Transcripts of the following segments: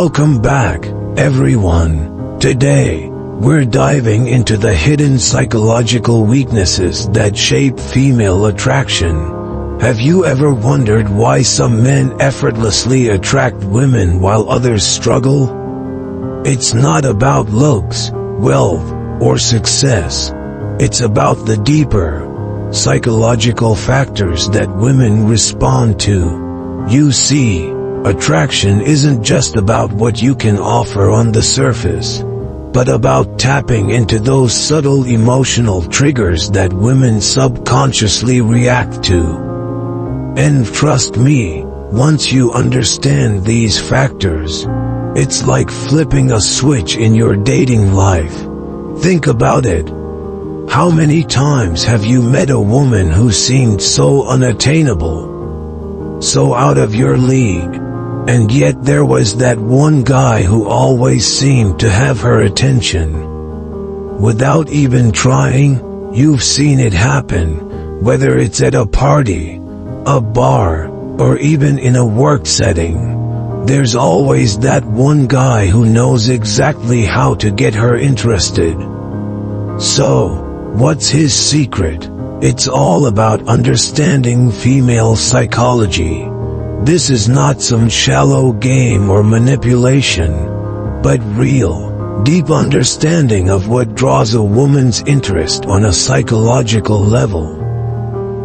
Welcome back, everyone. Today, we're diving into the hidden psychological weaknesses that shape female attraction. Have you ever wondered why some men effortlessly attract women while others struggle? It's not about looks, wealth, or success. It's about the deeper, psychological factors that women respond to. You see, attraction isn't just about what you can offer on the surface, but about tapping into those subtle emotional triggers that women subconsciously react to. And trust me, once you understand these factors, it's like flipping a switch in your dating life. Think about it. How many times have you met a woman who seemed so unattainable, so out of your league, and yet there was that one guy who always seemed to have her attention? Without even trying, you've seen it happen, whether it's at a party, a bar, or even in a work setting. There's always that one guy who knows exactly how to get her interested. So, what's his secret? It's all about understanding female psychology. This is not some shallow game or manipulation, but real, deep understanding of what draws a woman's interest on a psychological level.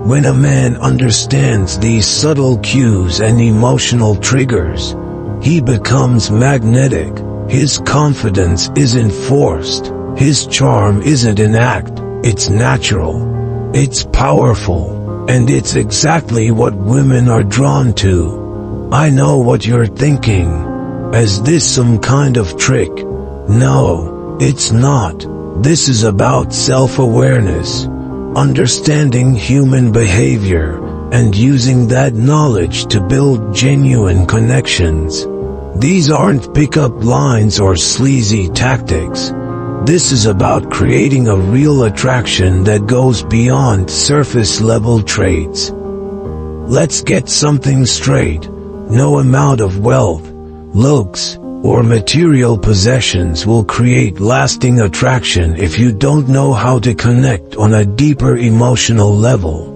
When a man understands these subtle cues and emotional triggers, he becomes magnetic. His confidence isn't forced. His charm isn't an act. It's natural. It's powerful. And it's exactly what women are drawn to. I know what you're thinking. Is this some kind of trick? No, it's not. This is about self-awareness, understanding human behavior, and using that knowledge to build genuine connections. These aren't pick-up lines or sleazy tactics. This is about creating a real attraction that goes beyond surface-level traits. Let's get something straight. No amount of wealth, looks, or material possessions will create lasting attraction if you don't know how to connect on a deeper emotional level.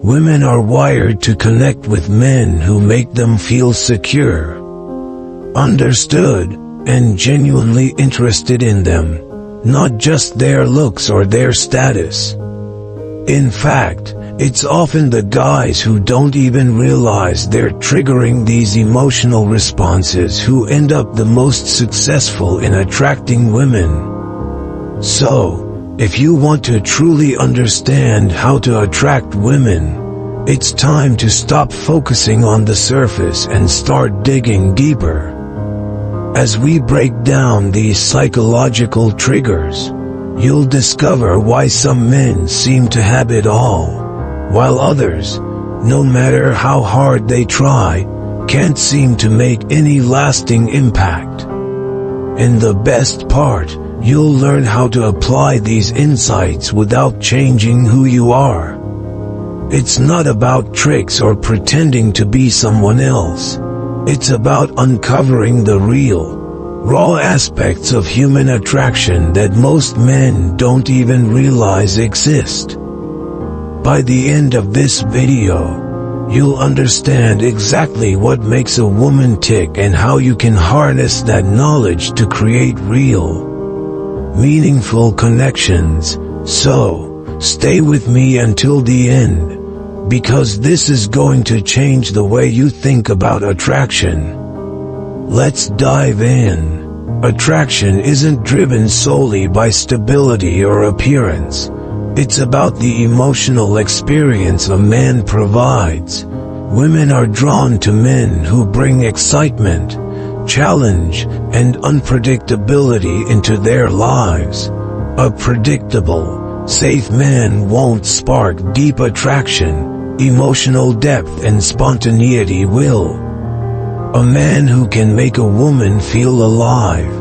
Women are wired to connect with men who make them feel secure, understood, and genuinely interested in them, not just their looks or their status. In fact, it's often the guys who don't even realize they're triggering these emotional responses who end up the most successful in attracting women. So, if you want to truly understand how to attract women, it's time to stop focusing on the surface and start digging deeper. As we break down these psychological triggers, you'll discover why some men seem to have it all, while others, no matter how hard they try, can't seem to make any lasting impact. And the best part, you'll learn how to apply these insights without changing who you are. It's not about tricks or pretending to be someone else. It's about uncovering the real, raw aspects of human attraction that most men don't even realize exist. By the end of this video, you'll understand exactly what makes a woman tick and how you can harness that knowledge to create real, meaningful connections. So, stay with me until the end, because this is going to change the way you think about attraction. Let's dive in. Attraction isn't driven solely by stability or appearance. It's about the emotional experience a man provides. Women are drawn to men who bring excitement, challenge, and unpredictability into their lives. A predictable, safe man won't spark deep attraction. Emotional depth and spontaneity will. A man who can make a woman feel alive,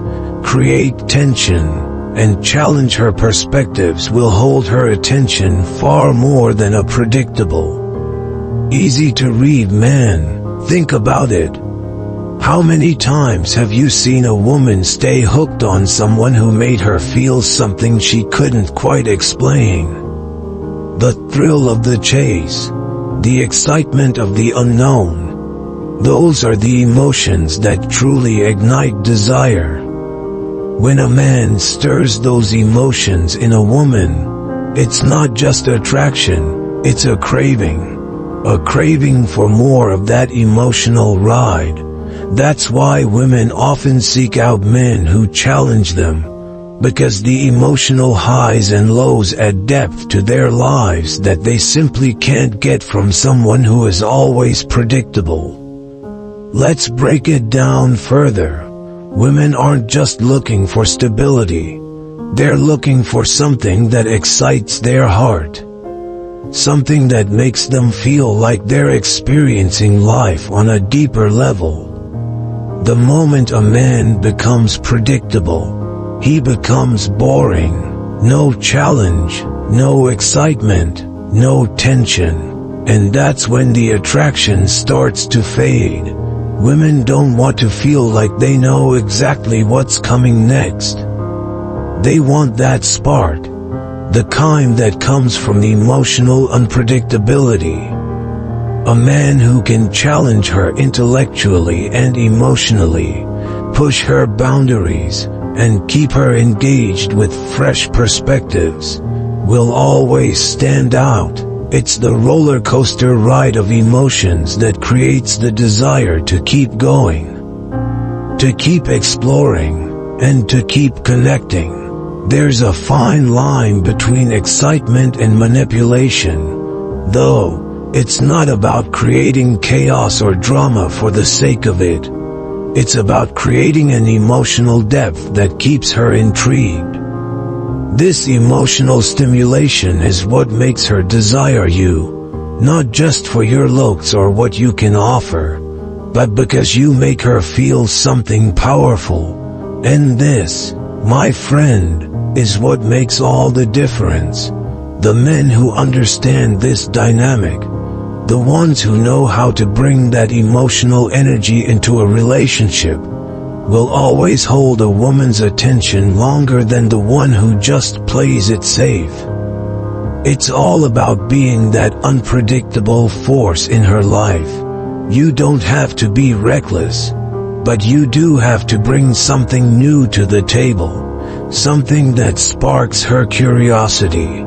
create tension, and challenge her perspectives will hold her attention far more than a predictable, easy-to-read man. Think about it. How many times have you seen a woman stay hooked on someone who made her feel something she couldn't quite explain? The thrill of the chase, the excitement of the unknown, those are the emotions that truly ignite desire. When a man stirs those emotions in a woman, it's not just attraction, it's a craving for more of that emotional ride. That's why women often seek out men who challenge them, because the emotional highs and lows add depth to their lives that they simply can't get from someone who is always predictable. Let's break it down further. Women aren't just looking for stability. They're looking for something that excites their heart. Something that makes them feel like they're experiencing life on a deeper level. The moment a man becomes predictable, he becomes boring. No challenge, no excitement, no tension. And that's when the attraction starts to fade. Women don't want to feel like they know exactly what's coming next. They want that spark, the kind that comes from emotional unpredictability. A man who can challenge her intellectually and emotionally, push her boundaries, and keep her engaged with fresh perspectives, will always stand out. It's the roller coaster ride of emotions that creates the desire to keep going, to keep exploring, and to keep connecting. There's a fine line between excitement and manipulation, though it's not about creating chaos or drama for the sake of it. It's about creating an emotional depth that keeps her intrigued. This emotional stimulation is what makes her desire you, not just for your looks or what you can offer, but because you make her feel something powerful. And this, my friend, is what makes all the difference. The men who understand this dynamic, the ones who know how to bring that emotional energy into a relationship, will always hold a woman's attention longer than the one who just plays it safe. It's all about being that unpredictable force in her life. You don't have to be reckless, but you do have to bring something new to the table, something that sparks her curiosity.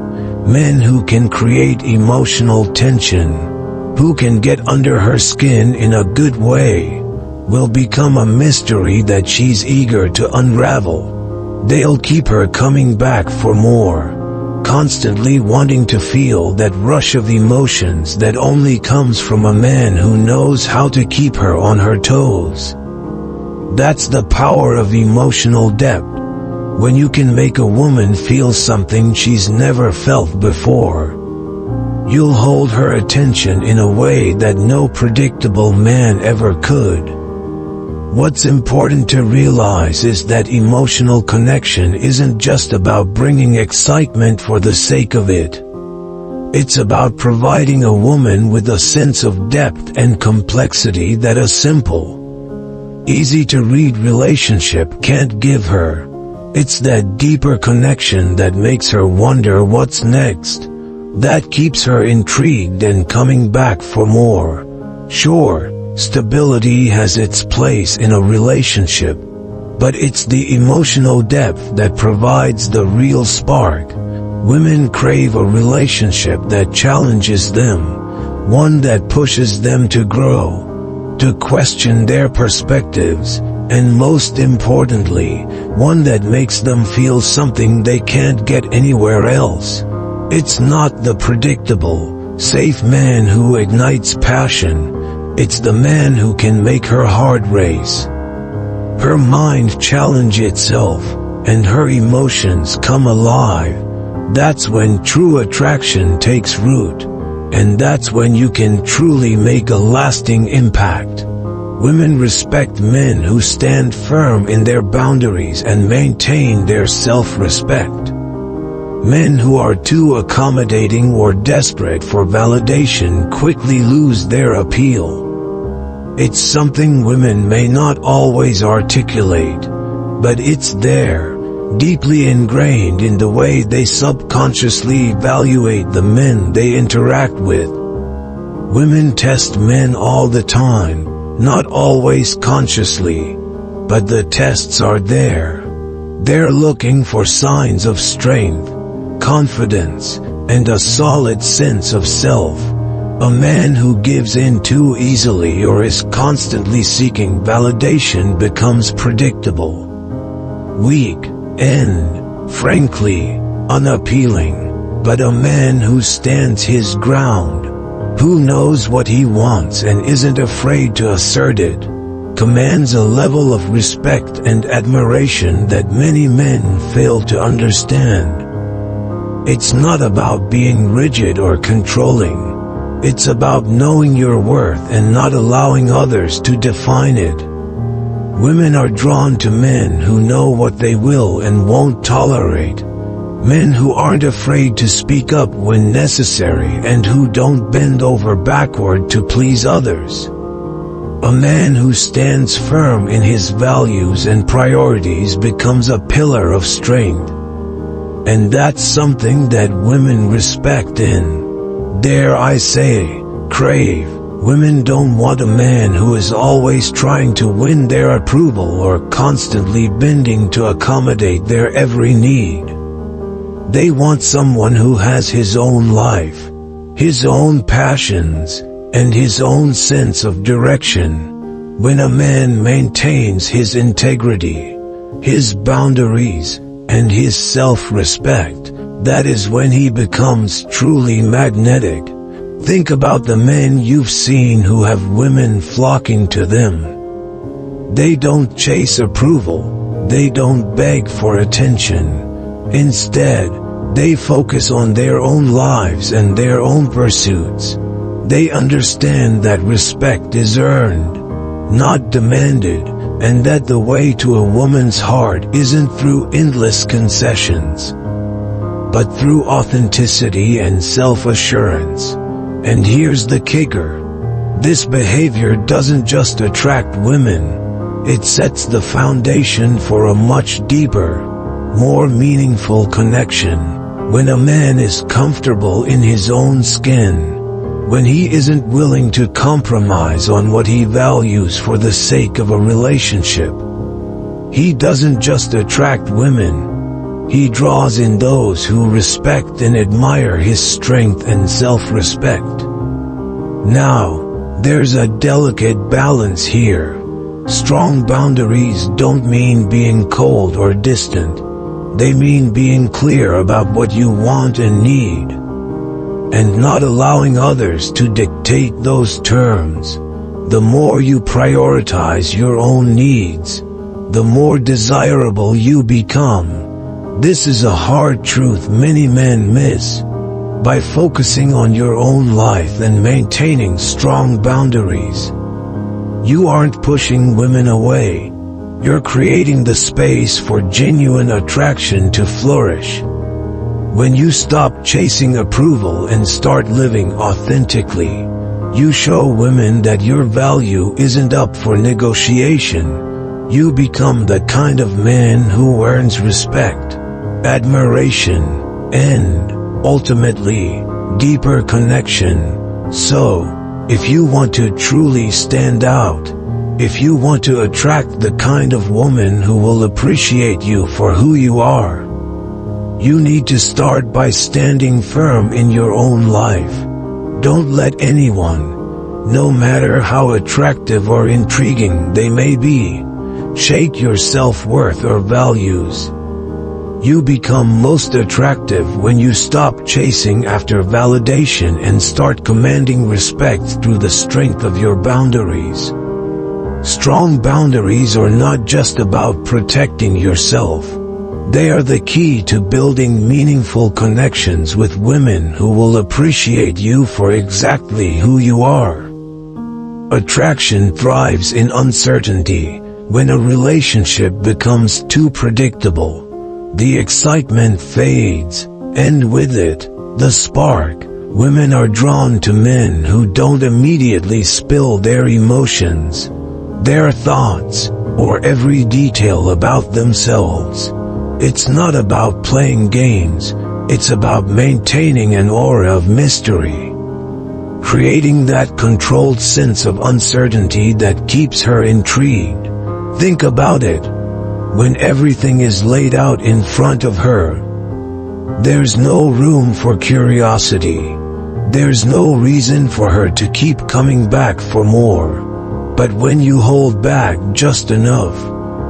Men who can create emotional tension, who can get under her skin in a good way, will become a mystery that she's eager to unravel. They'll keep her coming back for more, constantly wanting to feel that rush of emotions that only comes from a man who knows how to keep her on her toes. That's the power of emotional depth, when you can make a woman feel something she's never felt before. You'll hold her attention in a way that no predictable man ever could. What's important to realize is that emotional connection isn't just about bringing excitement for the sake of it. It's about providing a woman with a sense of depth and complexity that a simple, easy-to-read relationship can't give her. It's that deeper connection that makes her wonder what's next, that keeps her intrigued and coming back for more. Sure, stability has its place in a relationship, but it's the emotional depth that provides the real spark. Women crave a relationship that challenges them, one that pushes them to grow, to question their perspectives, and most importantly, one that makes them feel something they can't get anywhere else. It's not the predictable, safe man who ignites passion. It's the man who can make her heart race, her mind challenge itself, and her emotions come alive. That's when true attraction takes root, and that's when you can truly make a lasting impact. Women respect men who stand firm in their boundaries and maintain their self-respect. Men who are too accommodating or desperate for validation quickly lose their appeal. It's something women may not always articulate, but it's there, deeply ingrained in the way they subconsciously evaluate the men they interact with. Women test men all the time, not always consciously, but the tests are there. They're looking for signs of strength, confidence, and a solid sense of self. A man who gives in too easily or is constantly seeking validation becomes predictable, weak, and, frankly, unappealing. But a man who stands his ground, who knows what he wants and isn't afraid to assert it, commands a level of respect and admiration that many men fail to understand. It's not about being rigid or controlling. It's about knowing your worth and not allowing others to define it. Women are drawn to men who know what they will and won't tolerate. Men who aren't afraid to speak up when necessary and who don't bend over backward to please others. A man who stands firm in his values and priorities becomes a pillar of strength. And that's something that women respect and, dare I say, crave. Women don't want a man who is always trying to win their approval or constantly bending to accommodate their every need. They want someone who has his own life, his own passions, and his own sense of direction. When a man maintains his integrity, his boundaries, and his self-respect, that is when he becomes truly magnetic. Think about the men you've seen who have women flocking to them. They don't chase approval, they don't beg for attention. Instead, they focus on their own lives and their own pursuits. They understand that respect is earned, not demanded, and that the way to a woman's heart isn't through endless concessions, but through authenticity and self-assurance. And here's the kicker. This behavior doesn't just attract women, it sets the foundation for a much deeper, more meaningful connection. When a man is comfortable in his own skin, when he isn't willing to compromise on what he values for the sake of a relationship, he doesn't just attract women, he draws in those who respect and admire his strength and self-respect. Now, there's a delicate balance here. Strong boundaries don't mean being cold or distant. They mean being clear about what you want and need, and not allowing others to dictate those terms. The more you prioritize your own needs, the more desirable you become. This is a hard truth many men miss. By focusing on your own life and maintaining strong boundaries, you aren't pushing women away. You're creating the space for genuine attraction to flourish. When you stop chasing approval and start living authentically, you show women that your value isn't up for negotiation. You become the kind of man who earns respect, admiration, and, ultimately, deeper connection. So, if you want to truly stand out, if you want to attract the kind of woman who will appreciate you for who you are, you need to start by standing firm in your own life. Don't let anyone, no matter how attractive or intriguing they may be, shake your self-worth or values. You become most attractive when you stop chasing after validation and start commanding respect through the strength of your boundaries. Strong boundaries are not just about protecting yourself. They are the key to building meaningful connections with women who will appreciate you for exactly who you are. Attraction thrives in uncertainty. When a relationship becomes too predictable, the excitement fades, and with it, the spark. Women are drawn to men who don't immediately spill their emotions, their thoughts, or every detail about themselves. It's not about playing games, it's about maintaining an aura of mystery, creating that controlled sense of uncertainty that keeps her intrigued. Think about it. When everything is laid out in front of her, there's no room for curiosity. There's no reason for her to keep coming back for more. But when you hold back just enough,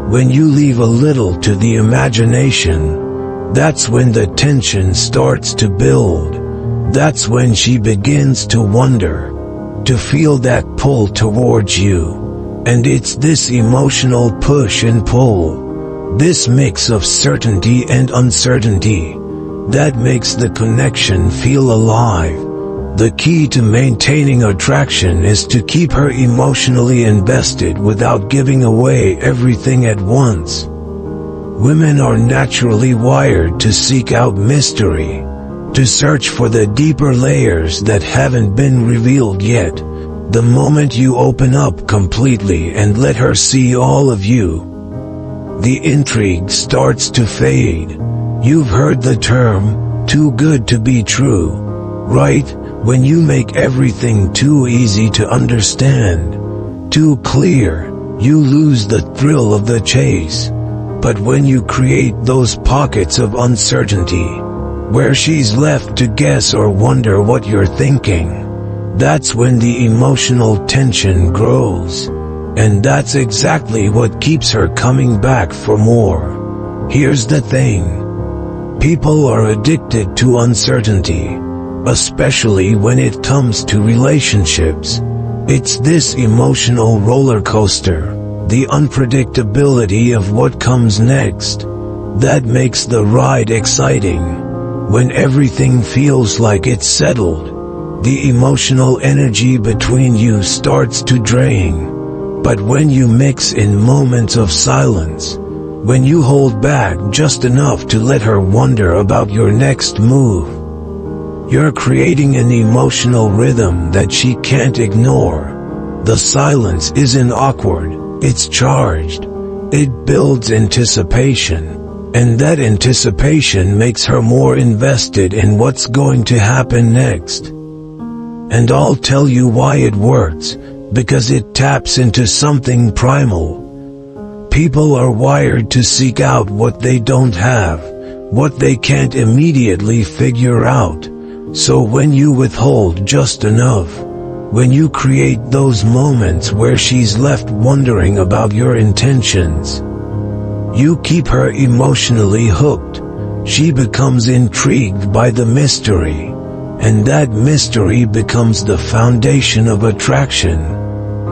when you leave a little to the imagination, that's when the tension starts to build. That's when she begins to wonder, to feel that pull towards you. And it's this emotional push and pull, this mix of certainty and uncertainty, that makes the connection feel alive. The key to maintaining attraction is to keep her emotionally invested without giving away everything at once. Women are naturally wired to seek out mystery, to search for the deeper layers that haven't been revealed yet. The moment you open up completely and let her see all of you, the intrigue starts to fade. You've heard the term, too good to be true, right? When you make everything too easy to understand, too clear, you lose the thrill of the chase. But when you create those pockets of uncertainty, where she's left to guess or wonder what you're thinking, that's when the emotional tension grows. And that's exactly what keeps her coming back for more. Here's the thing. People are addicted to uncertainty, especially when it comes to relationships. It's this emotional roller coaster, the unpredictability of what comes next, that makes the ride exciting. When everything feels like it's settled, the emotional energy between you starts to drain. But when you mix in moments of silence, when you hold back just enough to let her wonder about your next move, you're creating an emotional rhythm that she can't ignore. The silence isn't awkward, it's charged. It builds anticipation, and that anticipation makes her more invested in what's going to happen next. And I'll tell you why it works, because it taps into something primal. People are wired to seek out what they don't have, what they can't immediately figure out. So when you withhold just enough, when you create those moments where she's left wondering about your intentions, you keep her emotionally hooked. She becomes intrigued by the mystery, and that mystery becomes the foundation of attraction.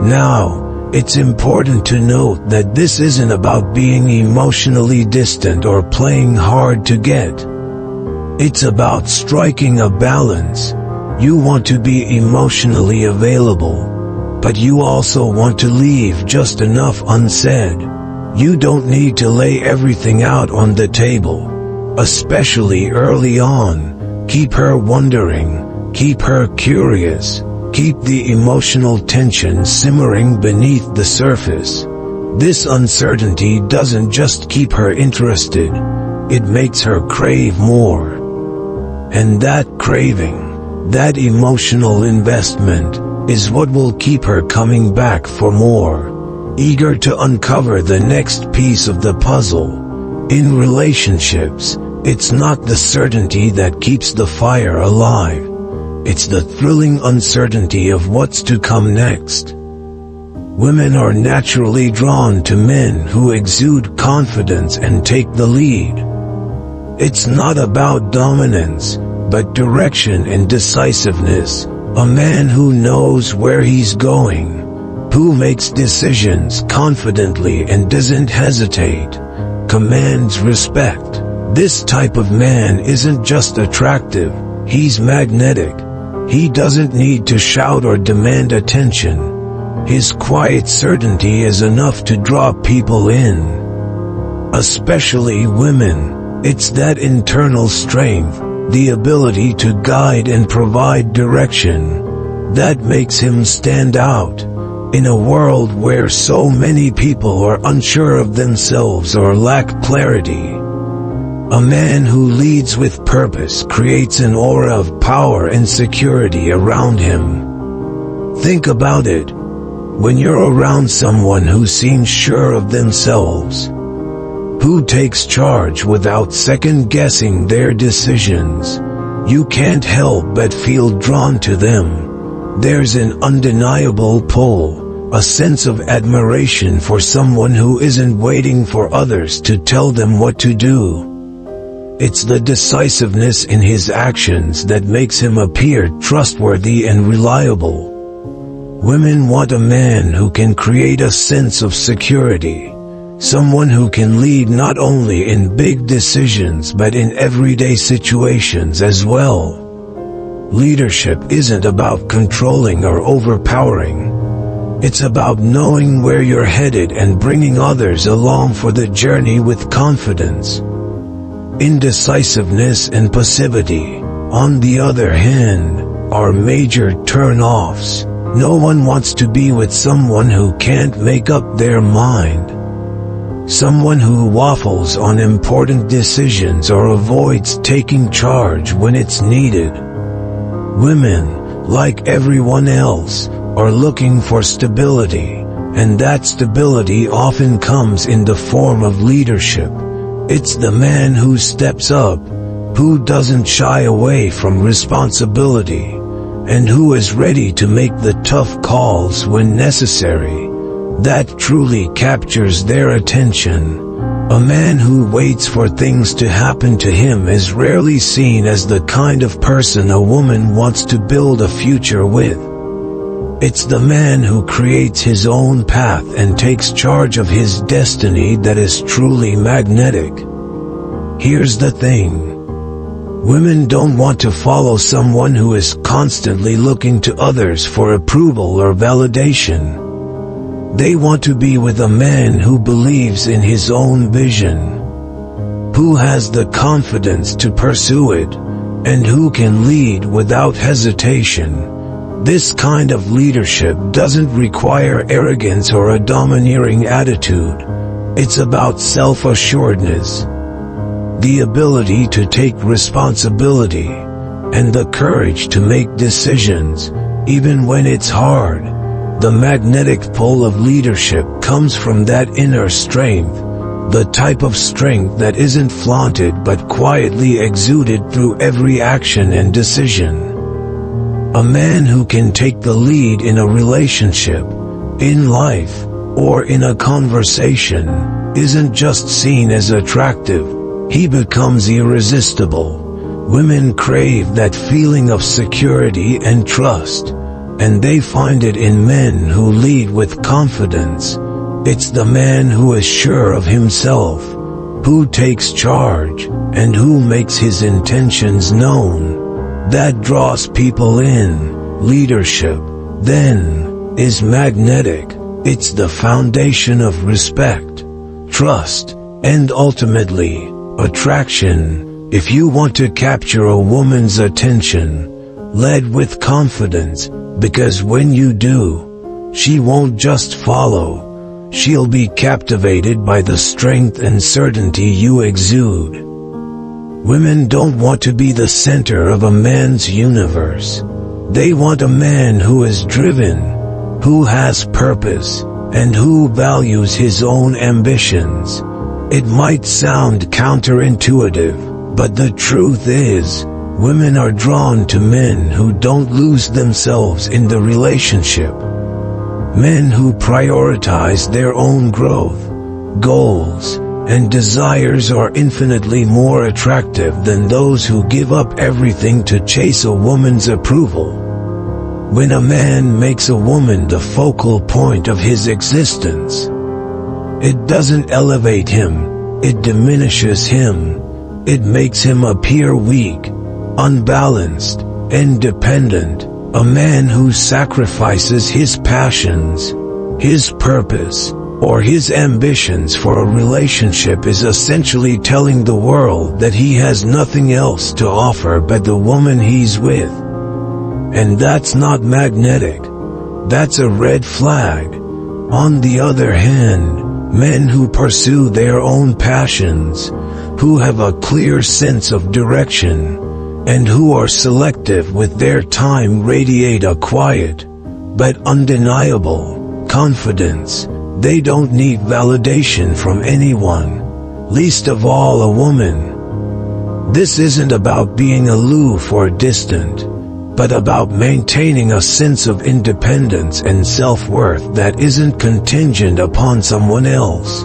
Now, it's important to note that this isn't about being emotionally distant or playing hard to get. It's about striking a balance. You want to be emotionally available, but you also want to leave just enough unsaid. You don't need to lay everything out on the table, especially early on. Keep her wondering, keep her curious, keep the emotional tension simmering beneath the surface. This uncertainty doesn't just keep her interested, it makes her crave more. And that craving, that emotional investment, is what will keep her coming back for more, eager to uncover the next piece of the puzzle. In relationships, it's not the certainty that keeps the fire alive. It's the thrilling uncertainty of what's to come next. Women are naturally drawn to men who exude confidence and take the lead. It's not about dominance, but direction and decisiveness. A man who knows where he's going, who makes decisions confidently and doesn't hesitate, commands respect. This type of man isn't just attractive, he's magnetic. He doesn't need to shout or demand attention. His quiet certainty is enough to draw people in. Especially women. It's that internal strength, the ability to guide and provide direction, that makes him stand out. In a world where so many people are unsure of themselves or lack clarity, a man who leads with purpose creates an aura of power and security around him. Think about it. When you're around someone who seems sure of themselves, who takes charge without second-guessing their decisions, you can't help but feel drawn to them. There's an undeniable pull, a sense of admiration for someone who isn't waiting for others to tell them what to do. It's the decisiveness in his actions that makes him appear trustworthy and reliable. Women want a man who can create a sense of security, someone who can lead not only in big decisions but in everyday situations as well. Leadership isn't about controlling or overpowering. It's about knowing where you're headed and bringing others along for the journey with confidence. Indecisiveness and passivity, on the other hand, are major turn-offs. No one wants to be with someone who can't make up their mind. Someone who waffles on important decisions or avoids taking charge when it's needed. Women, like everyone else, are looking for stability, and that stability often comes in the form of leadership. It's the man who steps up, who doesn't shy away from responsibility, and who is ready to make the tough calls when necessary, that truly captures their attention. A man who waits for things to happen to him is rarely seen as the kind of person a woman wants to build a future with. It's the man who creates his own path and takes charge of his destiny that is truly magnetic. Here's the thing. Women don't want to follow someone who is constantly looking to others for approval or validation. They want to be with a man who believes in his own vision, who has the confidence to pursue it, and who can lead without hesitation. This kind of leadership doesn't require arrogance or a domineering attitude. It's about self-assuredness, the ability to take responsibility, and the courage to make decisions, even when it's hard. The magnetic pull of leadership comes from that inner strength, the type of strength that isn't flaunted but quietly exuded through every action and decision. A man who can take the lead in a relationship, in life, or in a conversation, isn't just seen as attractive, he becomes irresistible. Women crave that feeling of security and trust, and they find it in men who lead with confidence. It's the man who is sure of himself, who takes charge, and who makes his intentions known, that draws people in. Leadership, then, is magnetic. It's the foundation of respect, trust, and ultimately, attraction. If you want to capture a woman's attention, lead with confidence, because when you do, she won't just follow, she'll be captivated by the strength and certainty you exude. Women don't want to be the center of a man's universe. They want a man who is driven, who has purpose, and who values his own ambitions. It might sound counterintuitive, but the truth is, women are drawn to men who don't lose themselves in the relationship. Men who prioritize their own growth, goals, and desires are infinitely more attractive than those who give up everything to chase a woman's approval. When a man makes a woman the focal point of his existence, it doesn't elevate him, it diminishes him. It makes him appear weak, unbalanced, and dependent. A man who sacrifices his passions, his purpose, or his ambitions for a relationship is essentially telling the world that he has nothing else to offer but the woman he's with. And that's not magnetic. That's a red flag. On the other hand, men who pursue their own passions, who have a clear sense of direction, and who are selective with their time radiate a quiet, but undeniable, confidence. They don't need validation from anyone, least of all a woman. This isn't about being aloof or distant, but about maintaining a sense of independence and self-worth that isn't contingent upon someone else.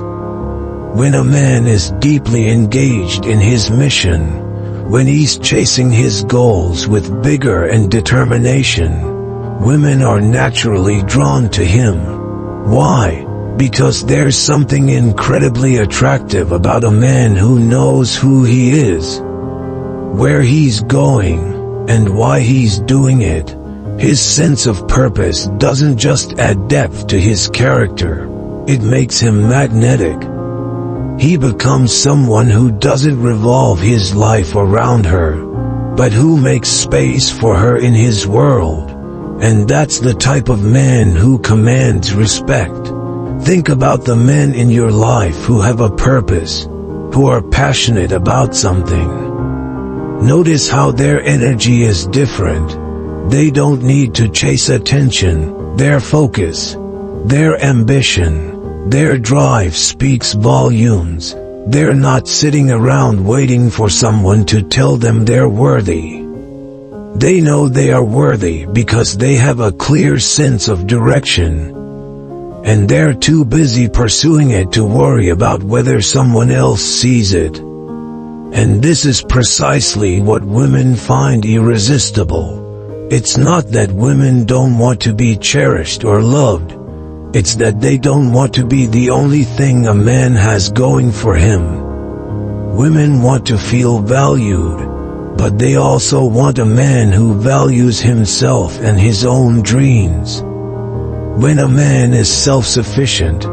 When a man is deeply engaged in his mission, when he's chasing his goals with vigor and determination, women are naturally drawn to him. Why? Because there's something incredibly attractive about a man who knows who he is, where he's going, and why he's doing it. His sense of purpose doesn't just add depth to his character, it makes him magnetic. He becomes someone who doesn't revolve his life around her, but who makes space for her in his world. And that's the type of man who commands respect. Think about the men in your life who have a purpose, who are passionate about something. Notice how their energy is different. They don't need to chase attention. Their focus, their ambition, their drive speaks volumes. They're not sitting around waiting for someone to tell them they're worthy. They know they are worthy because they have a clear sense of direction. And they're too busy pursuing it to worry about whether someone else sees it. And this is precisely what women find irresistible. It's not that women don't want to be cherished or loved. It's that they don't want to be the only thing a man has going for him. Women want to feel valued, but they also want a man who values himself and his own dreams. When a man is self-sufficient,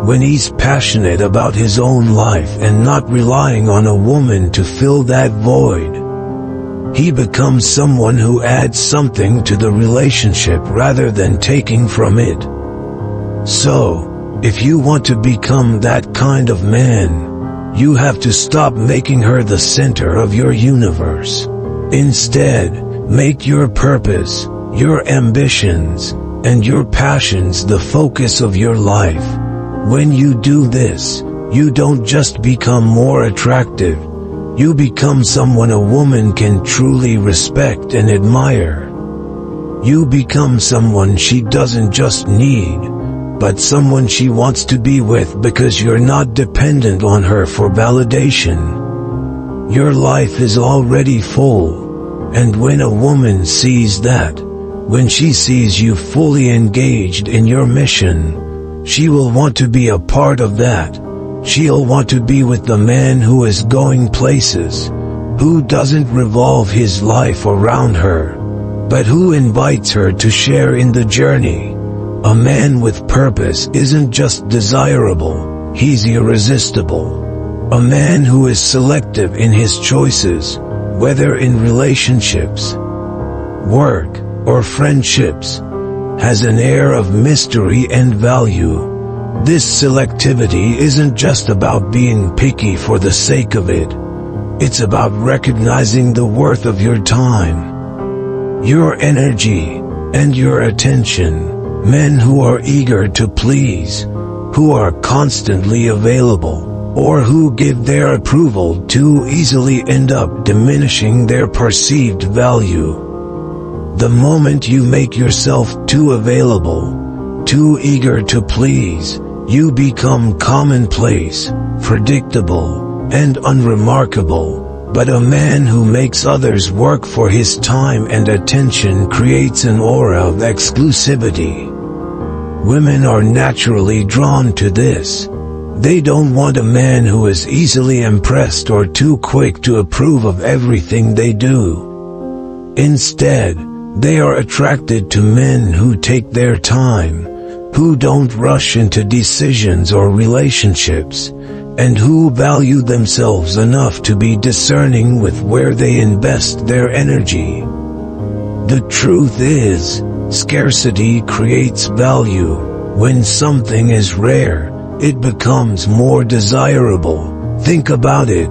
when he's passionate about his own life and not relying on a woman to fill that void, he becomes someone who adds something to the relationship rather than taking from it. So, if you want to become that kind of man, you have to stop making her the center of your universe. Instead, make your purpose, your ambitions, and your passions the focus of your life. When you do this, you don't just become more attractive, you become someone a woman can truly respect and admire. You become someone she doesn't just need, but someone she wants to be with because you're not dependent on her for validation. Your life is already full, and when a woman sees that, when she sees you fully engaged in your mission, she will want to be a part of that. She'll want to be with the man who is going places, who doesn't revolve his life around her, but who invites her to share in the journey. A man with purpose isn't just desirable, he's irresistible. A man who is selective in his choices, whether in relationships, work, or friendships, has an air of mystery and value. This selectivity isn't just about being picky for the sake of it. It's about recognizing the worth of your time, your energy, and your attention. Men who are eager to please, who are constantly available, or who give their approval too easily end up diminishing their perceived value. The moment you make yourself too available, too eager to please, you become commonplace, predictable, and unremarkable. But a man who makes others work for his time and attention creates an aura of exclusivity. Women are naturally drawn to this. They don't want a man who is easily impressed or too quick to approve of everything they do. Instead, they are attracted to men who take their time, who don't rush into decisions or relationships, and who value themselves enough to be discerning with where they invest their energy. The truth is, scarcity creates value. When something is rare, it becomes more desirable. Think about it.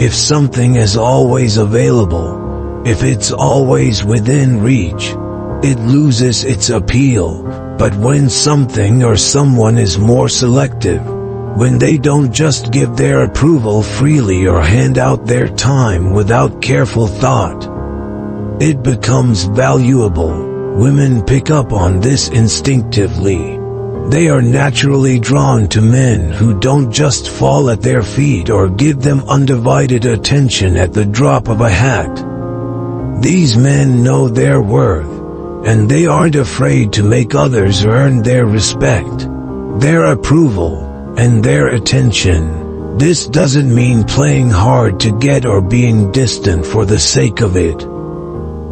If something is always available, if it's always within reach, it loses its appeal. But when something or someone is more selective, when they don't just give their approval freely or hand out their time without careful thought, it becomes valuable. Women pick up on this instinctively. They are naturally drawn to men who don't just fall at their feet or give them undivided attention at the drop of a hat. These men know their worth, and they aren't afraid to make others earn their respect, their approval, and their attention. This doesn't mean playing hard to get or being distant for the sake of it.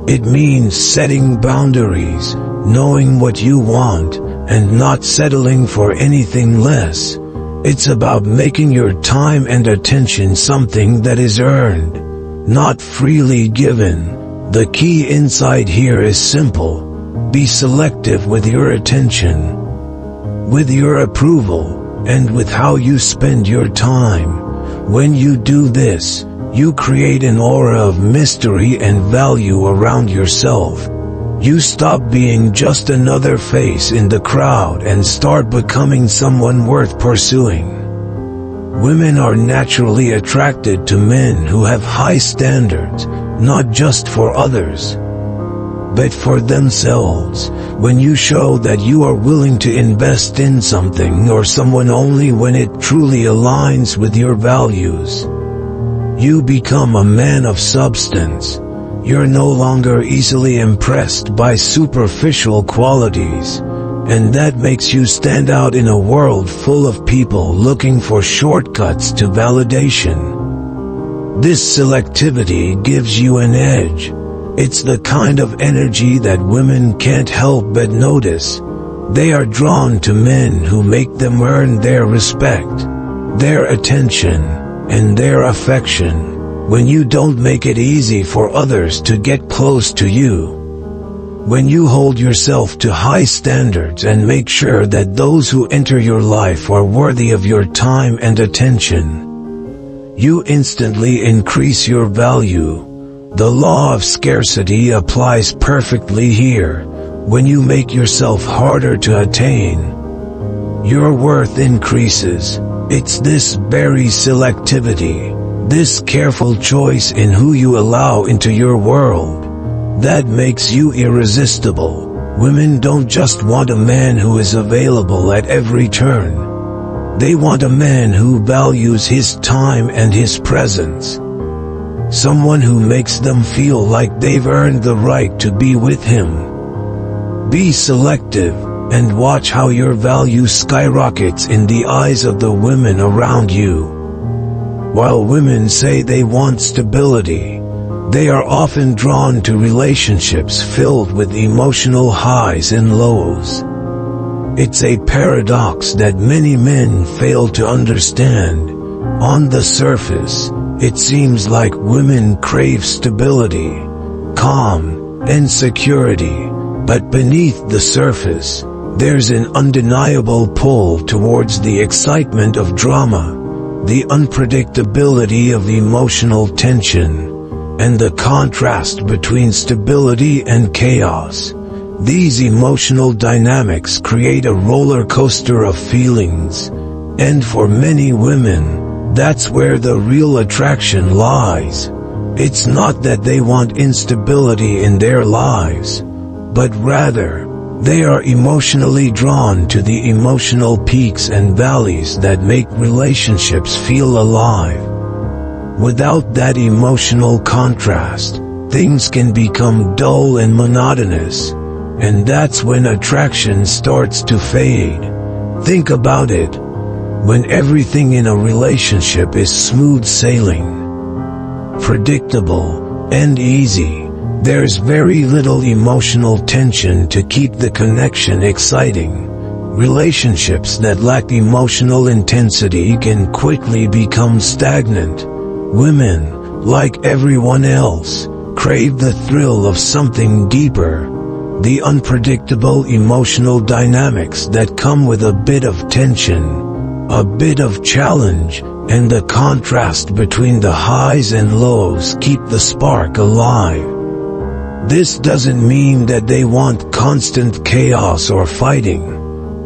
It means setting boundaries, knowing what you want, and not settling for anything less. It's about making your time and attention something that is earned, not freely given. The key insight here is simple. Be selective with your attention, with your approval, and with how you spend your time. When you do this, you create an aura of mystery and value around yourself. You stop being just another face in the crowd and start becoming someone worth pursuing. Women are naturally attracted to men who have high standards, not just for others, but for themselves. When you show that you are willing to invest in something or someone only when it truly aligns with your values, you become a man of substance. You're no longer easily impressed by superficial qualities, and that makes you stand out in a world full of people looking for shortcuts to validation. This selectivity gives you an edge. It's the kind of energy that women can't help but notice. They are drawn to men who make them earn their respect, their attention, and their affection. When you don't make it easy for others to get close to you, when you hold yourself to high standards and make sure that those who enter your life are worthy of your time and attention, you instantly increase your value. The law of scarcity applies perfectly here. When you make yourself harder to attain, your worth increases. It's this very selectivity, this careful choice in who you allow into your world, that makes you irresistible. Women don't just want a man who is available at every turn. They want a man who values his time and his presence. Someone who makes them feel like they've earned the right to be with him. Be selective, and watch how your value skyrockets in the eyes of the women around you. While women say they want stability, they are often drawn to relationships filled with emotional highs and lows. It's a paradox that many men fail to understand. On the surface, it seems like women crave stability, calm, and security, but beneath the surface, there's an undeniable pull towards the excitement of drama, the unpredictability of emotional tension, and the contrast between stability and chaos. These emotional dynamics create a roller coaster of feelings, and for many women, that's where the real attraction lies. It's not that they want instability in their lives, but rather, they are emotionally drawn to the emotional peaks and valleys that make relationships feel alive. Without that emotional contrast, things can become dull and monotonous, and that's when attraction starts to fade. Think about it. When everything in a relationship is smooth sailing, predictable, and easy, there's very little emotional tension to keep the connection exciting. Relationships that lack emotional intensity can quickly become stagnant. Women, like everyone else, crave the thrill of something deeper. The unpredictable emotional dynamics that come with a bit of tension, a bit of challenge, and the contrast between the highs and lows keep the spark alive. This doesn't mean that they want constant chaos or fighting,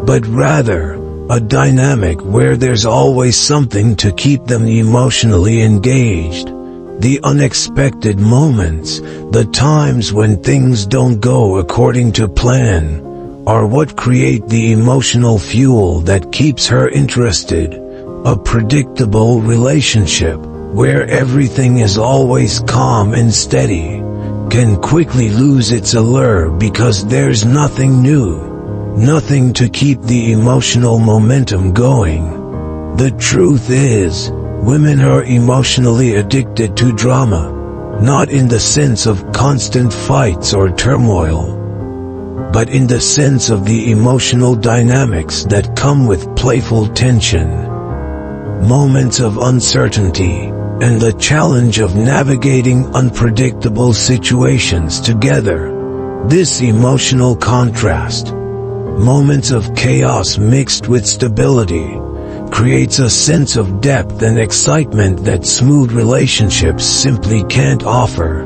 but rather, a dynamic where there's always something to keep them emotionally engaged. The unexpected moments, the times when things don't go according to plan, are what create the emotional fuel that keeps her interested. A predictable relationship, where everything is always calm and steady, can quickly lose its allure because there's nothing new. Nothing to keep the emotional momentum going. The truth is, women are emotionally addicted to drama, not in the sense of constant fights or turmoil, but in the sense of the emotional dynamics that come with playful tension, moments of uncertainty, and the challenge of navigating unpredictable situations together. This emotional contrast, moments of chaos mixed with stability, creates a sense of depth and excitement that smooth relationships simply can't offer.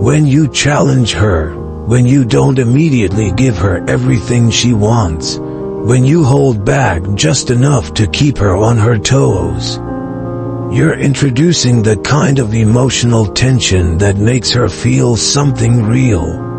When you challenge her, when you don't immediately give her everything she wants, when you hold back just enough to keep her on her toes, you're introducing the kind of emotional tension that makes her feel something real.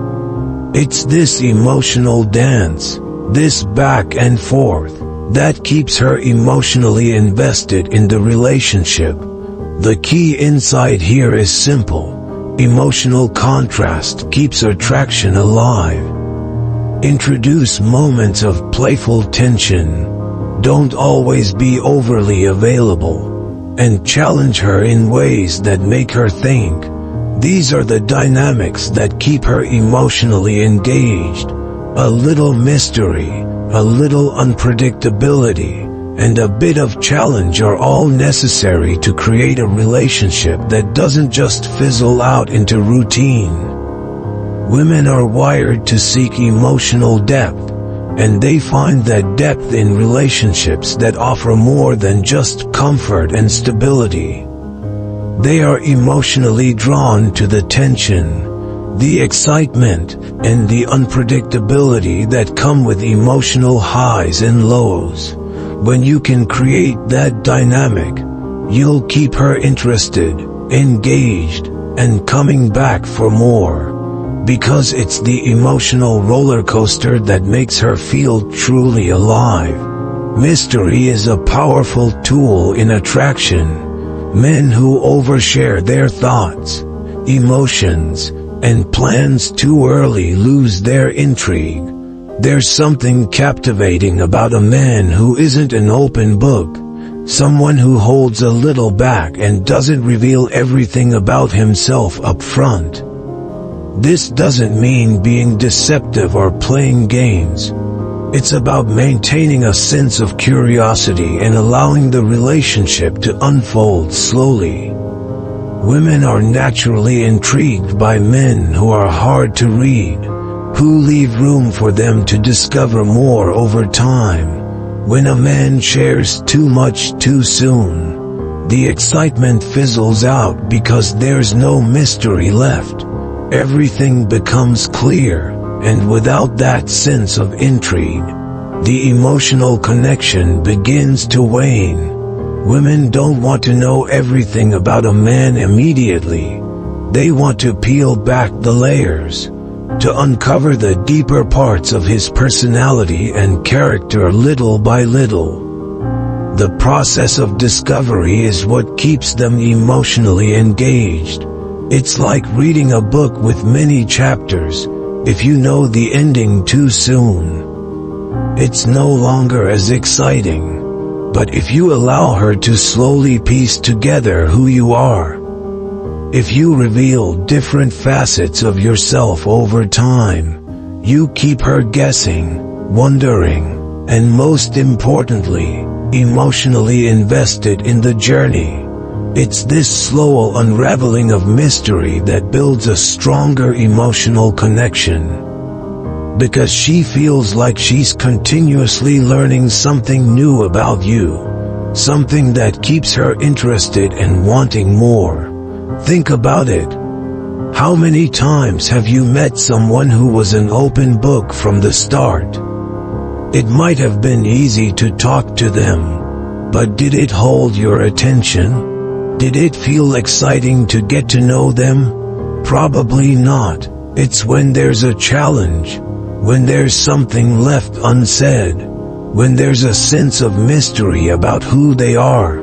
It's this emotional dance, this back and forth, that keeps her emotionally invested in the relationship. The key insight here is simple. Emotional contrast keeps attraction alive. Introduce moments of playful tension. Don't always be overly available. And challenge her in ways that make her think. These are the dynamics that keep her emotionally engaged. A little mystery, a little unpredictability, and a bit of challenge are all necessary to create a relationship that doesn't just fizzle out into routine. Women are wired to seek emotional depth, and they find that depth in relationships that offer more than just comfort and stability. They are emotionally drawn to the tension, the excitement, and the unpredictability that come with emotional highs and lows. When you can create that dynamic, you'll keep her interested, engaged, and coming back for more. Because it's the emotional roller coaster that makes her feel truly alive. Mystery is a powerful tool in attraction. Men who overshare their thoughts, emotions, and plans too early lose their intrigue. There's something captivating about a man who isn't an open book, someone who holds a little back and doesn't reveal everything about himself up front. This doesn't mean being deceptive or playing games. It's about maintaining a sense of curiosity and allowing the relationship to unfold slowly. Women are naturally intrigued by men who are hard to read, who leave room for them to discover more over time. When a man shares too much too soon, the excitement fizzles out because there's no mystery left. Everything becomes clear, and without that sense of intrigue, the emotional connection begins to wane. Women don't want to know everything about a man immediately. They want to peel back the layers, to uncover the deeper parts of his personality and character little by little. The process of discovery is what keeps them emotionally engaged. It's like reading a book with many chapters. If you know the ending too soon, it's no longer as exciting. But if you allow her to slowly piece together who you are, if you reveal different facets of yourself over time, you keep her guessing, wondering, and most importantly, emotionally invested in the journey. It's this slow unraveling of mystery that builds a stronger emotional connection. Because she feels like she's continuously learning something new about you, something that keeps her interested and wanting more. Think about it. How many times have you met someone who was an open book from the start? It might have been easy to talk to them, but did it hold your attention? Did it feel exciting to get to know them? Probably not. It's when there's a challenge, when there's something left unsaid, when there's a sense of mystery about who they are,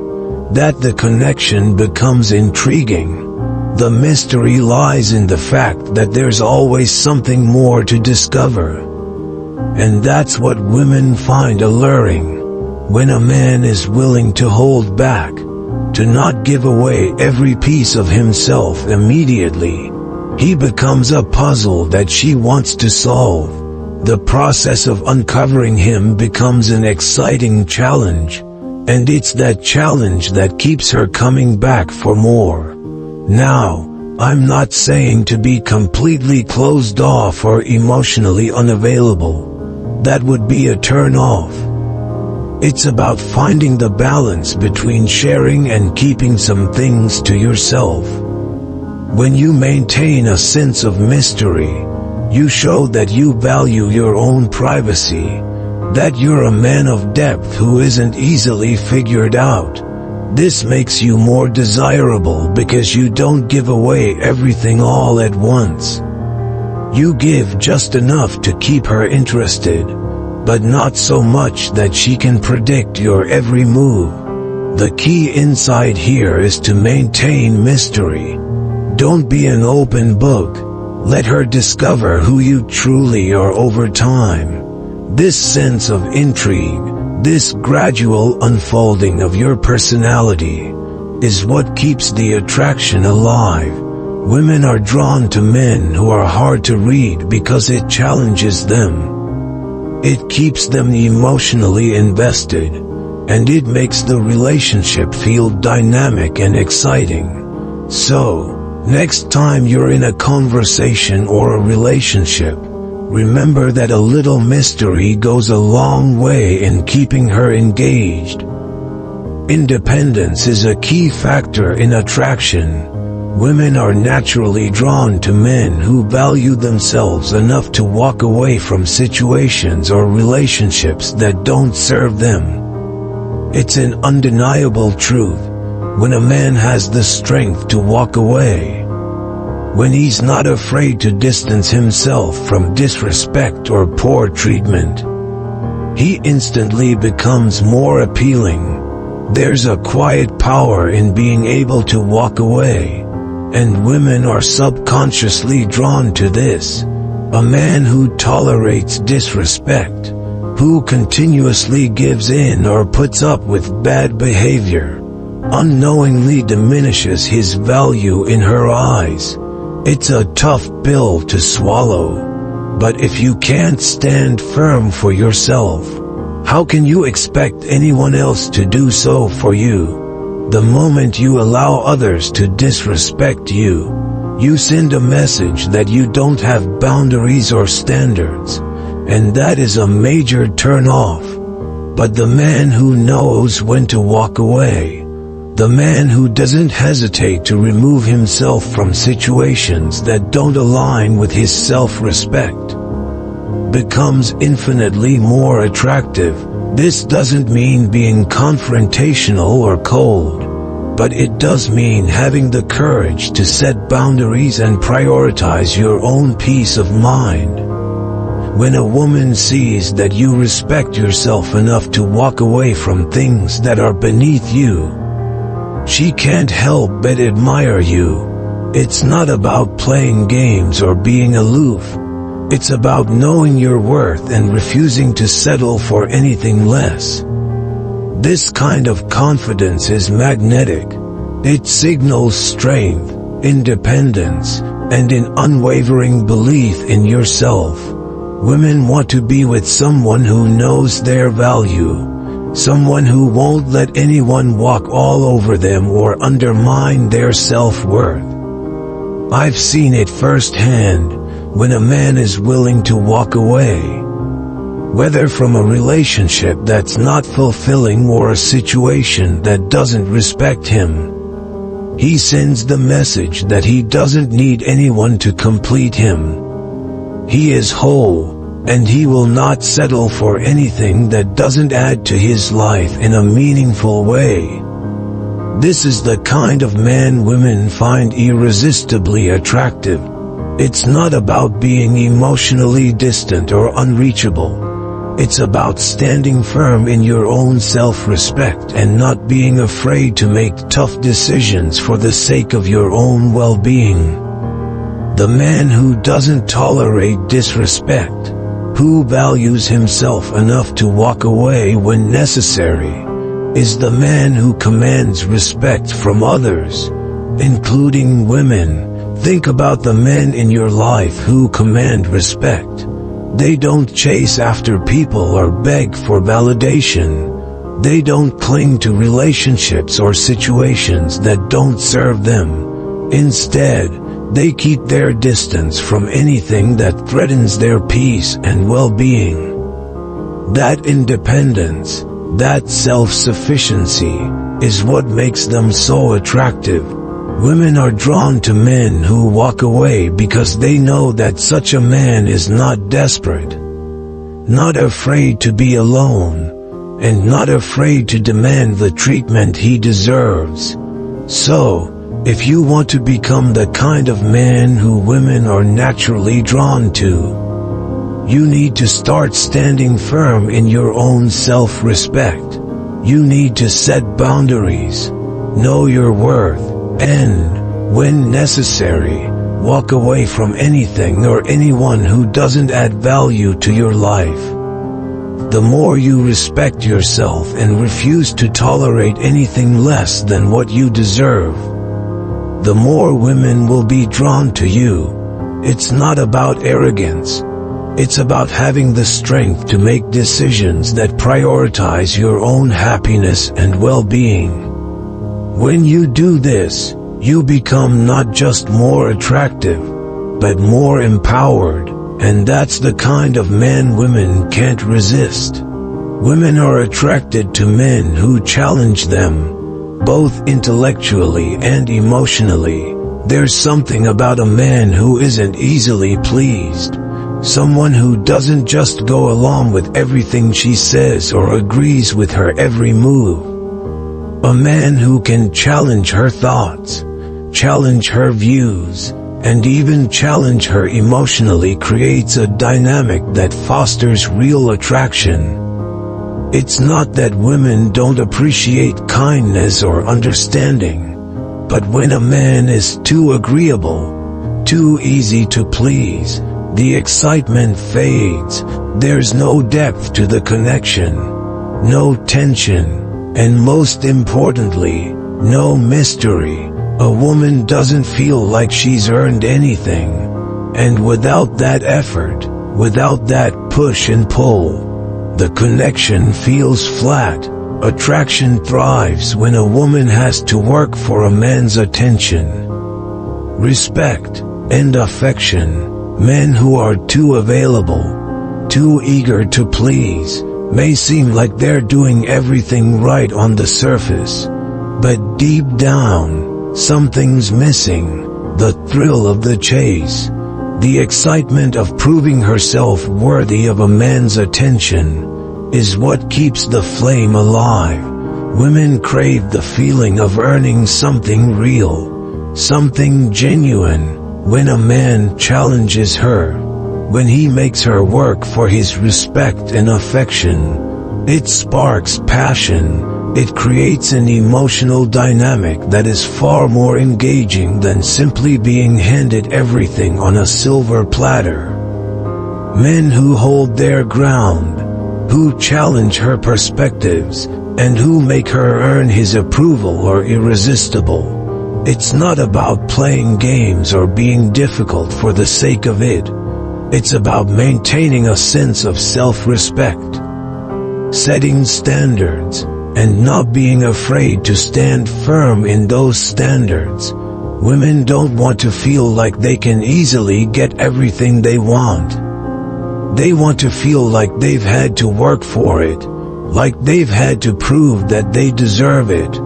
that the connection becomes intriguing. The mystery lies in the fact that there's always something more to discover. And that's what women find alluring. When a man is willing to hold back, to not give away every piece of himself immediately, he becomes a puzzle that she wants to solve. The process of uncovering him becomes an exciting challenge, and it's that challenge that keeps her coming back for more. Now, I'm not saying to be completely closed off or emotionally unavailable. That would be a turn-off. It's about finding the balance between sharing and keeping some things to yourself. When you maintain a sense of mystery, you show that you value your own privacy, that you're a man of depth who isn't easily figured out. This makes you more desirable because you don't give away everything all at once. You give just enough to keep her interested, but not so much that she can predict your every move. The key insight here is to maintain mystery. Don't be an open book. Let her discover who you truly are over time. This sense of intrigue, this gradual unfolding of your personality, is what keeps the attraction alive. Women are drawn to men who are hard to read because it challenges them. It keeps them emotionally invested, and it makes the relationship feel dynamic and exciting. So, next time you're in a conversation or a relationship, remember that a little mystery goes a long way in keeping her engaged. Independence is a key factor in attraction. Women are naturally drawn to men who value themselves enough to walk away from situations or relationships that don't serve them. It's an undeniable truth. When a man has the strength to walk away, when he's not afraid to distance himself from disrespect or poor treatment, he instantly becomes more appealing. There's a quiet power in being able to walk away, and women are subconsciously drawn to this. A man who tolerates disrespect, who continuously gives in or puts up with bad behavior, unknowingly diminishes his value in her eyes. It's a tough pill to swallow, but if you can't stand firm for yourself, how can you expect anyone else to do so for you? The moment you allow others to disrespect you, you send a message that you don't have boundaries or standards, and that is a major turn-off. But the man who knows when to walk away, the man who doesn't hesitate to remove himself from situations that don't align with his self-respect, becomes infinitely more attractive. This doesn't mean being confrontational or cold, but it does mean having the courage to set boundaries and prioritize your own peace of mind. When a woman sees that you respect yourself enough to walk away from things that are beneath you, she can't help but admire you. It's not about playing games or being aloof. It's about knowing your worth and refusing to settle for anything less. This kind of confidence is magnetic. It signals strength, independence, and an unwavering belief in yourself. Women want to be with someone who knows their value, someone who won't let anyone walk all over them or undermine their self-worth. I've seen it firsthand when a man is willing to walk away, whether from a relationship that's not fulfilling or a situation that doesn't respect him. He sends the message that he doesn't need anyone to complete him. He is whole, and he will not settle for anything that doesn't add to his life in a meaningful way. This is the kind of man women find irresistibly attractive. It's not about being emotionally distant or unreachable. It's about standing firm in your own self-respect and not being afraid to make tough decisions for the sake of your own well-being. The man who doesn't tolerate disrespect, who values himself enough to walk away when necessary, is the man who commands respect from others, including women. Think about the men in your life who command respect. They don't chase after people or beg for validation. They don't cling to relationships or situations that don't serve them. Instead, they keep their distance from anything that threatens their peace and well-being. That independence, that self-sufficiency, is what makes them so attractive. Women are drawn to men who walk away because they know that such a man is not desperate, not afraid to be alone, and not afraid to demand the treatment he deserves. So, if you want to become the kind of man who women are naturally drawn to, you need to start standing firm in your own self-respect. You need to set boundaries, know your worth, and, when necessary, walk away from anything or anyone who doesn't add value to your life. The more you respect yourself and refuse to tolerate anything less than what you deserve, the more women will be drawn to you. It's not about arrogance. It's about having the strength to make decisions that prioritize your own happiness and well-being. When you do this, you become not just more attractive, but more empowered, and that's the kind of man women can't resist. Women are attracted to men who challenge them, both intellectually and emotionally. There's something about a man who isn't easily pleased, someone who doesn't just go along with everything she says or agrees with her every move. A man who can challenge her thoughts, challenge her views, and even challenge her emotionally creates a dynamic that fosters real attraction. It's not that women don't appreciate kindness or understanding, but when a man is too agreeable, too easy to please, the excitement fades. There's no depth to the connection, no tension, and most importantly, no mystery. A woman doesn't feel like she's earned anything. And without that effort, without that push and pull, the connection feels flat. Attraction thrives when a woman has to work for a man's attention, respect, and affection. Men who are too available, too eager to please, may seem like they're doing everything right on the surface, but deep down, something's missing. The thrill of the chase, the excitement of proving herself worthy of a man's attention, is what keeps the flame alive. Women crave the feeling of earning something real, something genuine. When a man challenges her, when he makes her work for his respect and affection, it sparks passion. It creates an emotional dynamic that is far more engaging than simply being handed everything on a silver platter. Men who hold their ground, who challenge her perspectives, and who make her earn his approval are irresistible. It's not about playing games or being difficult for the sake of it. It's about maintaining a sense of self-respect, setting standards, and not being afraid to stand firm in those standards. Women don't want to feel like they can easily get everything they want. They want to feel like they've had to work for it, like they've had to prove that they deserve it.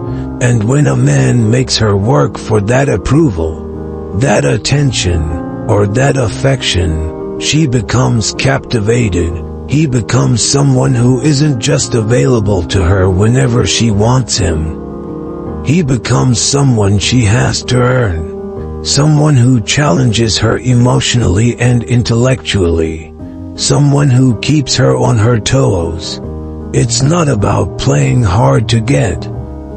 And when a man makes her work for that approval, that attention, or that affection, she becomes captivated. He becomes someone who isn't just available to her whenever she wants him. He becomes someone she has to earn. Someone who challenges her emotionally and intellectually. Someone who keeps her on her toes. It's not about playing hard to get,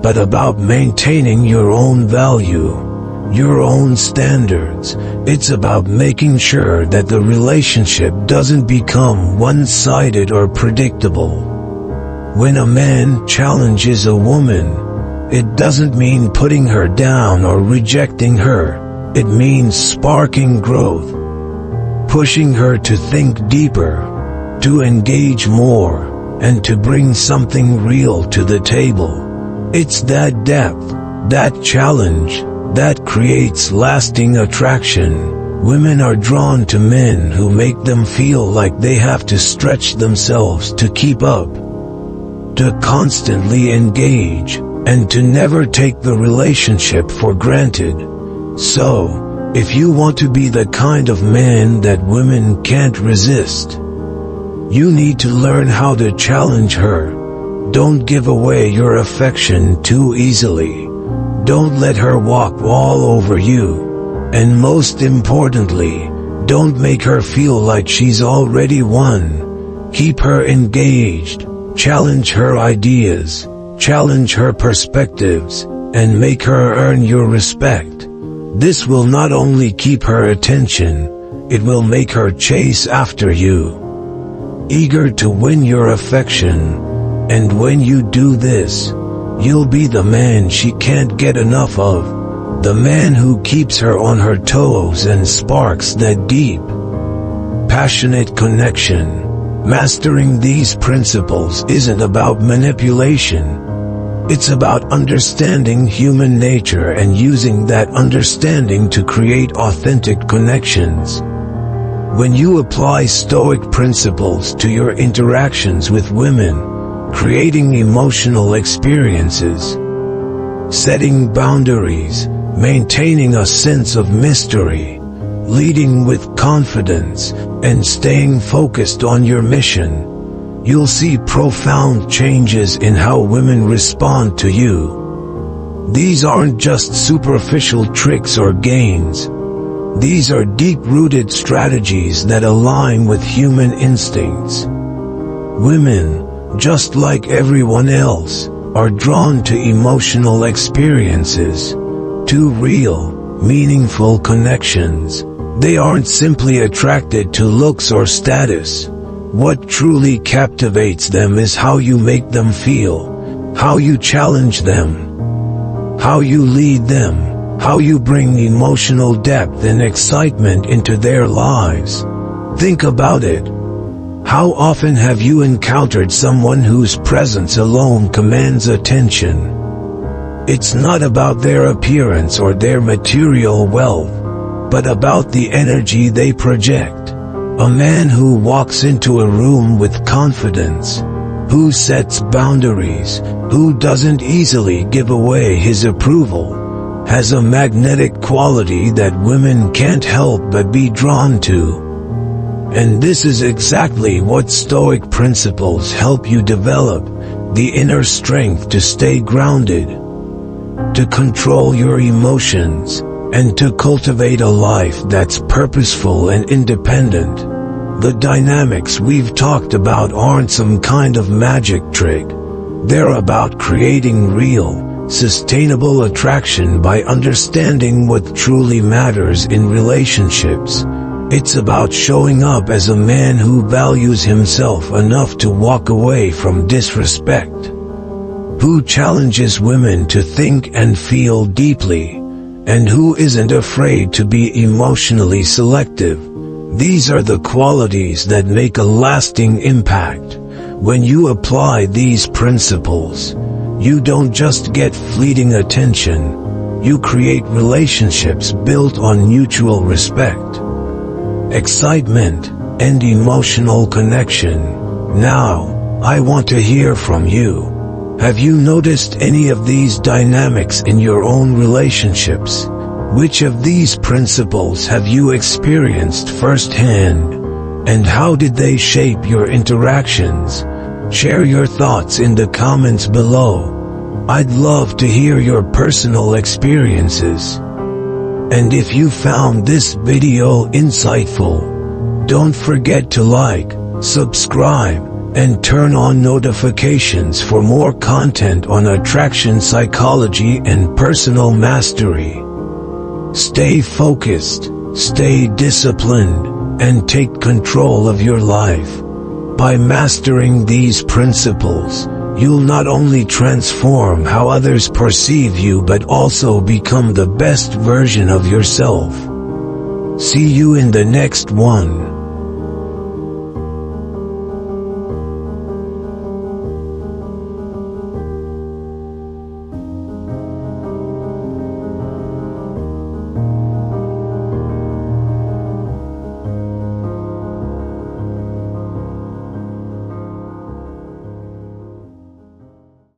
but about maintaining your own value, your own standards. It's about making sure that the relationship doesn't become one-sided or predictable. When a man challenges a woman, it doesn't mean putting her down or rejecting her. It means sparking growth, pushing her to think deeper, to engage more, and to bring something real to the table. It's that depth, that challenge, that creates lasting attraction. Women are drawn to men who make them feel like they have to stretch themselves to keep up, to constantly engage, and to never take the relationship for granted. So, if you want to be the kind of man that women can't resist, you need to learn how to challenge her. Don't give away your affection too easily. Don't let her walk all over you. And most importantly, don't make her feel like she's already won. Keep her engaged, challenge her ideas, challenge her perspectives, and make her earn your respect. This will not only keep her attention, it will make her chase after you, eager to win your affection. And when you do this, you'll be the man she can't get enough of, the man who keeps her on her toes and sparks that deep, passionate connection. Mastering these principles isn't about manipulation. It's about understanding human nature and using that understanding to create authentic connections. When you apply Stoic principles to your interactions with women, creating emotional experiences, setting boundaries, maintaining a sense of mystery, leading with confidence, and staying focused on your mission, you'll see profound changes in how women respond to you. These aren't just superficial tricks or gains. These are deep-rooted strategies that align with human instincts. Women, just like everyone else, are drawn to emotional experiences, to real, meaningful connections. They aren't simply attracted to looks or status. What truly captivates them is how you make them feel, how you challenge them, how you lead them, how you bring emotional depth and excitement into their lives. Think about it. How often have you encountered someone whose presence alone commands attention? It's not about their appearance or their material wealth, but about the energy they project. A man who walks into a room with confidence, who sets boundaries, who doesn't easily give away his approval, has a magnetic quality that women can't help but be drawn to. And this is exactly what Stoic principles help you develop, the inner strength to stay grounded, to control your emotions, and to cultivate a life that's purposeful and independent. The dynamics we've talked about aren't some kind of magic trick. They're about creating real, sustainable attraction by understanding what truly matters in relationships. It's about showing up as a man who values himself enough to walk away from disrespect, who challenges women to think and feel deeply, and who isn't afraid to be emotionally selective. These are the qualities that make a lasting impact. When you apply these principles, you don't just get fleeting attention, you create relationships built on mutual respect, excitement, and emotional connection. Now, I want to hear from you. Have you noticed any of these dynamics in your own relationships? Which of these principles have you experienced firsthand? And how did they shape your interactions? Share your thoughts in the comments below. I'd love to hear your personal experiences. And if you found this video insightful, don't forget to like, subscribe, and turn on notifications for more content on attraction psychology and personal mastery. Stay focused, stay disciplined, and take control of your life. By mastering these principles, you'll not only transform how others perceive you but also become the best version of yourself. See you in the next one.